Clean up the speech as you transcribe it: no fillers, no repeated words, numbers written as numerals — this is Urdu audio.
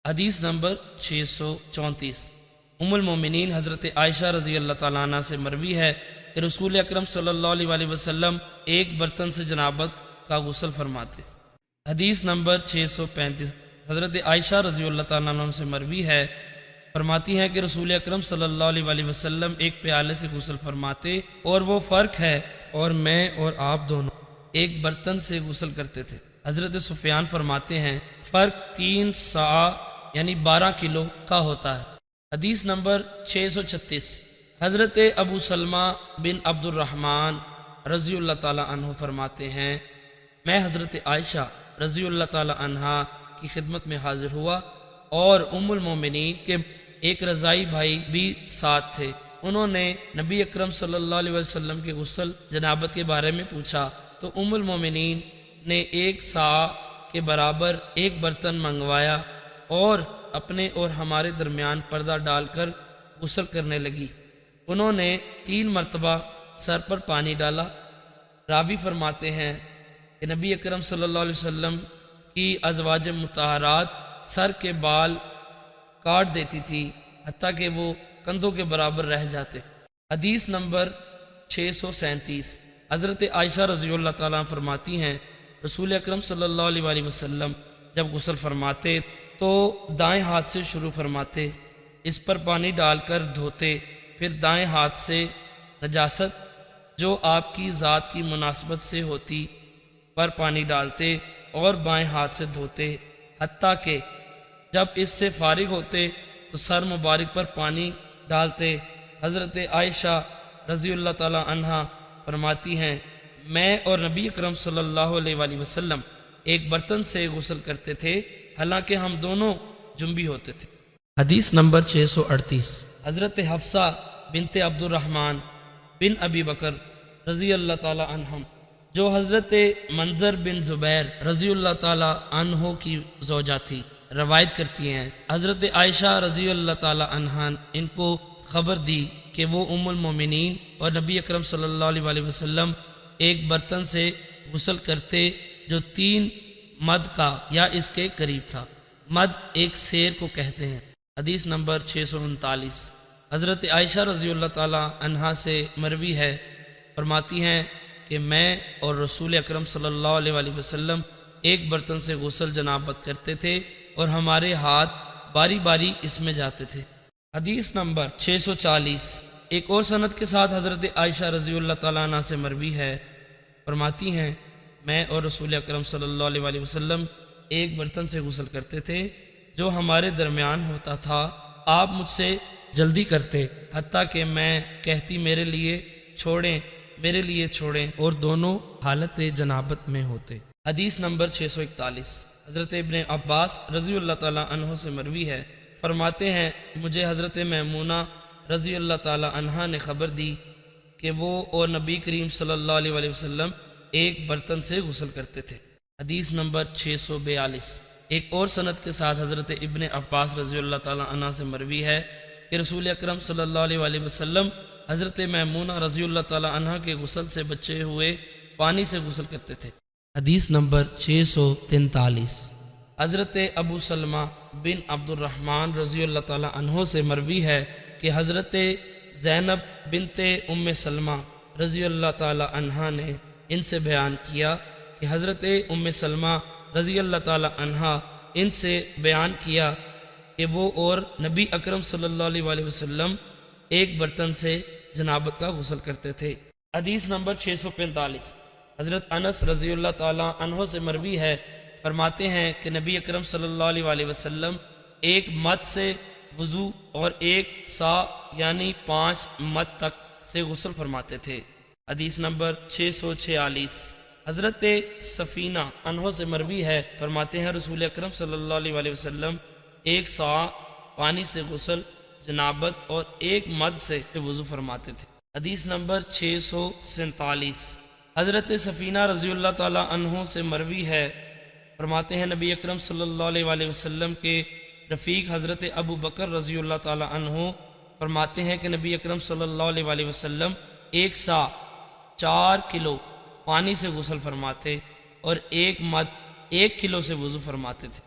حدیث نمبر 634 ام المومنین حضرت عائشہ رضی اللہ تعالیٰ عنہ سے مروی ہے کہ رسول اکرم صلی اللہ علیہ وسلم ایک برتن سے جنابت کا غسل فرماتے۔ حدیث نمبر 635 حضرت عائشہ رضی اللہ تعالیٰ عنہ سے مروی ہے، فرماتی ہیں کہ رسول اکرم صلی اللہ علیہ وسلم ایک پیالے سے غسل فرماتے اور وہ فرق ہے اور میں اور آپ دونوں ایک برتن سے غسل کرتے تھے۔ حضرت سفیان فرماتے ہیں فرق 3 صاع یعنی 12 کلو کا ہوتا ہے۔ حدیث نمبر 636 حضرت ابو سلمہ بن عبد الرحمن رضی اللہ تعالیٰ عنہ فرماتے ہیں میں حضرت عائشہ رضی اللہ تعالیٰ عنہ کی خدمت میں حاضر ہوا اور ام المومنین کے ایک رضائی بھائی بھی ساتھ تھے۔ انہوں نے نبی اکرم صلی اللہ علیہ وسلم کے غسل جنابت کے بارے میں پوچھا تو ام المومنین نے 1 صاع کے برابر ایک برتن منگوایا اور اپنے اور ہمارے درمیان پردہ ڈال کر غسل کرنے لگی۔ انہوں نے 3 مرتبہ سر پر پانی ڈالا۔ راوی فرماتے ہیں کہ نبی اکرم صلی اللہ علیہ وسلم کی ازواج مطہرات سر کے بال کاٹ دیتی تھی حتیٰ کہ وہ کندھوں کے برابر رہ جاتے۔ حدیث نمبر 637 حضرت عائشہ رضی اللہ تعالیٰ فرماتی ہیں رسول اکرم صلی اللہ علیہ وسلم جب غسل فرماتے تو دائیں ہاتھ سے شروع فرماتے، اس پر پانی ڈال کر دھوتے، پھر دائیں ہاتھ سے نجاست جو آپ کی ذات کی مناسبت سے ہوتی پر پانی ڈالتے اور بائیں ہاتھ سے دھوتے، حتیٰ کہ جب اس سے فارغ ہوتے تو سر مبارک پر پانی ڈالتے۔ حضرت عائشہ رضی اللہ تعالیٰ عنہ فرماتی ہیں میں اور نبی اکرم صلی اللہ علیہ وسلم ایک برتن سے غسل کرتے تھے حالانکہ ہم دونوں جنبی ہوتے تھے۔ حدیث نمبر 638 حضرت حفصہ بنت عبد الرحمن بن ابی بکر رضی اللہ تعالیٰ عنہم جو حضرت منظر بن زبیر رضی اللہ تعالیٰ عنہ کی زوجہ تھی روایت کرتی ہیں حضرت عائشہ رضی اللہ تعالیٰ عنہ ان کو خبر دی کہ وہ ام المومنین اور نبی اکرم صلی اللہ علیہ وسلم ایک برتن سے غسل کرتے جو 3 مد کا یا اس کے قریب تھا۔ مد ایک سیر کو کہتے ہیں۔ حدیث نمبر 639 حضرت عائشہ رضی اللہ تعالیٰ عنہا سے مروی ہے، فرماتی ہیں کہ میں اور رسول اکرم صلی اللہ علیہ وسلم ایک برتن سے غسل جنابت کرتے تھے اور ہمارے ہاتھ باری باری اس میں جاتے تھے۔ حدیث نمبر 640 ایک اور سند کے ساتھ حضرت عائشہ رضی اللہ تعالیٰ عنہ سے مروی ہے، فرماتی ہیں میں اور رسول اکرم صلی اللہ علیہ وسلم ایک برتن سے غسل کرتے تھے جو ہمارے درمیان ہوتا تھا، آپ مجھ سے جلدی کرتے حتیٰ کہ میں کہتی میرے لیے چھوڑیں اور دونوں حالت جنابت میں ہوتے۔ حدیث نمبر 641 حضرت ابن عباس رضی اللہ تعالیٰ عنہ سے مروی ہے، فرماتے ہیں مجھے حضرت میمونہ رضی اللہ تعالیٰ عنہ نے خبر دی کہ وہ اور نبی کریم صلی اللہ علیہ وسلم ایک برتن سے غسل کرتے تھے۔ حدیث نمبر 642 ایک اور سند کے ساتھ حضرت ابن عباس رضی اللہ تعالیٰ عنہ سے مروی ہے کہ رسول اکرم صلی اللہ علیہ وسلم حضرت میمونہ رضی اللہ تعالیٰ عنہ کے غسل سے بچے ہوئے پانی سے غسل کرتے تھے۔ حدیث نمبر 643 حضرت ابو سلمہ بن عبد الرحمن رضی اللہ تعالیٰ عنہ سے مروی ہے کہ حضرت زینب بنت ام سلمہ رضی اللہ تعالیٰ عنہ نے ان سے بیان کیا کہ حضرت ام سلمہ رضی اللہ تعالیٰ عنہ ان سے بیان کیا کہ وہ اور نبی اکرم صلی اللہ علیہ وسلم ایک برتن سے جنابت کا غسل کرتے تھے۔ حدیث نمبر 645 حضرت انس رضی اللہ تعالیٰ عنہ سے مروی ہے، فرماتے ہیں کہ نبی اکرم صلی اللہ علیہ وسلم ایک مد سے وضو اور 1 صاع یعنی 5 مد تک سے غسل فرماتے تھے۔ حدیث نمبر 646 حضرت سفینہ عنہ سے مروی ہے، فرماتے ہیں رسول اکرم صلی اللہ علیہ وسلم 1 صاع پانی سے غسل جنابت اور 1 مد سے وضو فرماتے تھے۔ حدیث نمبر 647 حضرت سفینہ رضی اللہ تعالیٰ عنہ سے مروی ہے، فرماتے ہیں نبی اکرم صلی اللہ علیہ وسلم کے رفیق حضرت ابو بکر رضی اللہ تعالیٰ عنہ فرماتے ہیں کہ نبی اکرم صلی اللہ علیہ وسلم 1 صاع 4 کلو پانی سے غسل فرماتے اور 1 مد 1 کلو سے وضو فرماتے تھے۔